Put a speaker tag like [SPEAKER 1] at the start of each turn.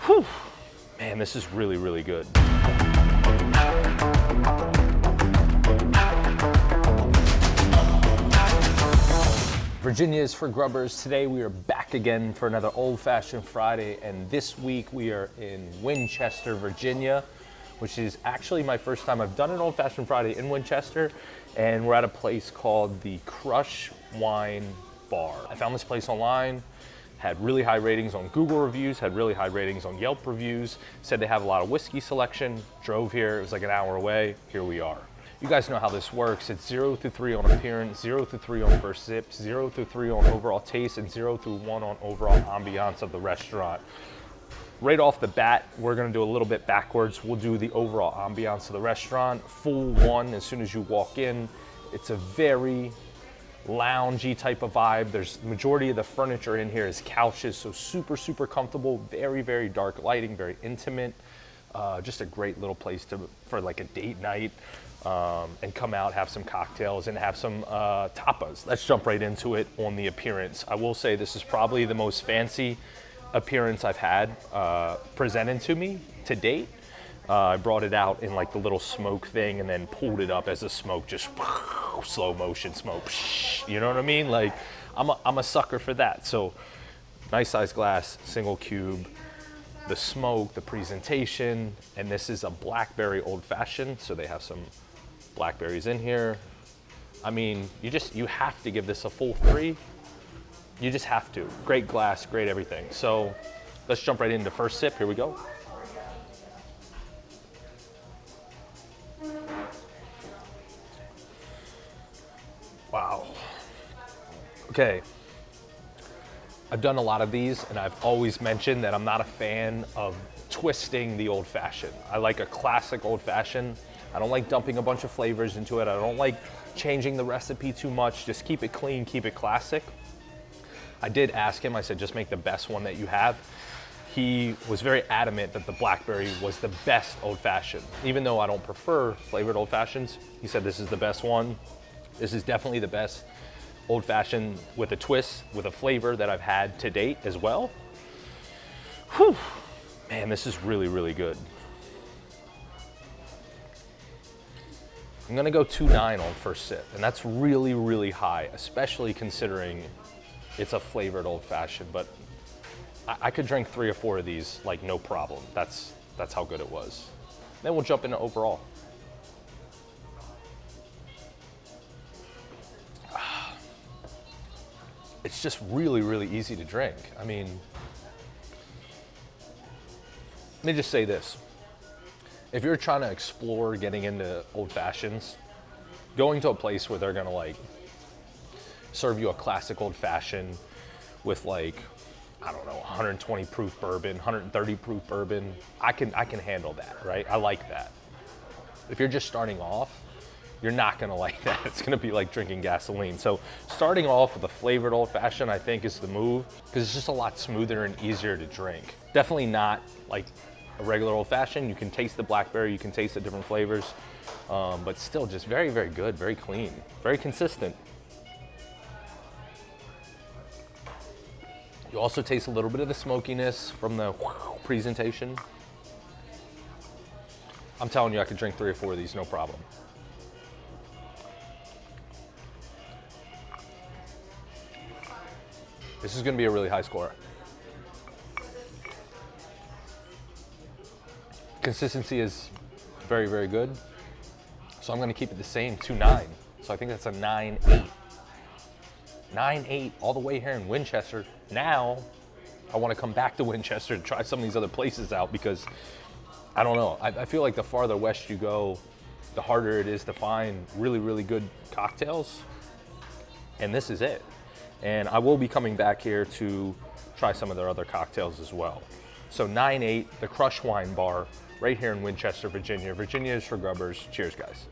[SPEAKER 1] Whew. Man, this is really, really good. Virginia is for Grubbers. Today we are back again for another Old Fashioned Friday, and this week we are in Winchester, Virginia, which is actually my first time I've done an Old Fashioned Friday in Winchester, and we're at a place called the CRUSH Wine Bar. I found this place online, had really high ratings on Google reviews, had really high ratings on Yelp reviews, said they have a lot of whiskey selection, drove here, it was like an hour away, here we are. You guys know how this works. It's 0 through 3 on appearance, 0 through 3 on first sip, 0 through 3 on overall taste, and 0 through 1 on overall ambiance of the restaurant. Right off the bat, we're gonna do a little bit backwards. We'll do the overall ambiance of the restaurant. Full 1 as soon as you walk in. It's a very loungy type of vibe. There's the majority of the furniture in here is couches, so super, super comfortable, very, very dark lighting, very intimate. Just a great little place for like a date night. And come out, have some cocktails, and have some tapas. Let's jump right into it on the appearance. I will say this is probably the most fancy appearance I've had presented to me to date. I brought it out in like the little smoke thing and then pulled it up as a smoke, just slow motion smoke. You know what I mean? Like I'm a sucker for that. So nice size glass, single cube. The smoke, the presentation, and this is a blackberry old fashioned, so they have some blackberries in here. I mean, you have to give this a full 3. You just have to. Great glass, great everything. So let's jump right into first sip. Here we go. Wow. Okay. I've done a lot of these, and I've always mentioned that I'm not a fan of twisting the old fashioned. I like a classic old fashioned. I don't like dumping a bunch of flavors into it. I don't like changing the recipe too much. Just keep it clean, keep it classic. I did ask him, I said, just make the best one that you have. He was very adamant that the blackberry was the best old fashioned. Even though I don't prefer flavored old fashions, he said this is the best one. This is definitely the best old fashioned with a twist, with a flavor that I've had to date as well. Whew. Man, this is really, really good. I'm gonna go 2.9 on first sip, and that's really, really high, especially considering it's a flavored old fashioned, but I could drink 3 or 4 of these like no problem. That's how good it was. Then we'll jump into overall. It's just really, really easy to drink. I mean, let me just say this. If you're trying to explore getting into old fashions, going to a place where they're gonna like serve you a classic old fashioned with like, I don't know, 120 proof bourbon, 130 proof bourbon, I can handle that, right? I like that. If you're just starting off, you're not gonna like that. It's gonna be like drinking gasoline. So starting off with a flavored old fashioned, I think is the move, because it's just a lot smoother and easier to drink. Definitely not like a regular old fashioned. You can taste the blackberry, you can taste the different flavors, but still just very, very good, very clean, very consistent. You also taste a little bit of the smokiness from the presentation. I'm telling you, I could drink 3 or 4 of these, no problem. This is gonna be a really high score. Consistency is very, very good. So I'm gonna keep it the same, 2.9. So I think that's a 9.8. 9.8 all the way here in Winchester. Now, I wanna come back to Winchester to try some of these other places out because, I don't know, I feel like the farther west you go, the harder it is to find really, really good cocktails. And this is it. And I will be coming back here to try some of their other cocktails as well. So 9.8, the CRUSH Wine Bar, right here in Winchester, Virginia. Virginia is for Grubbers. Cheers, guys.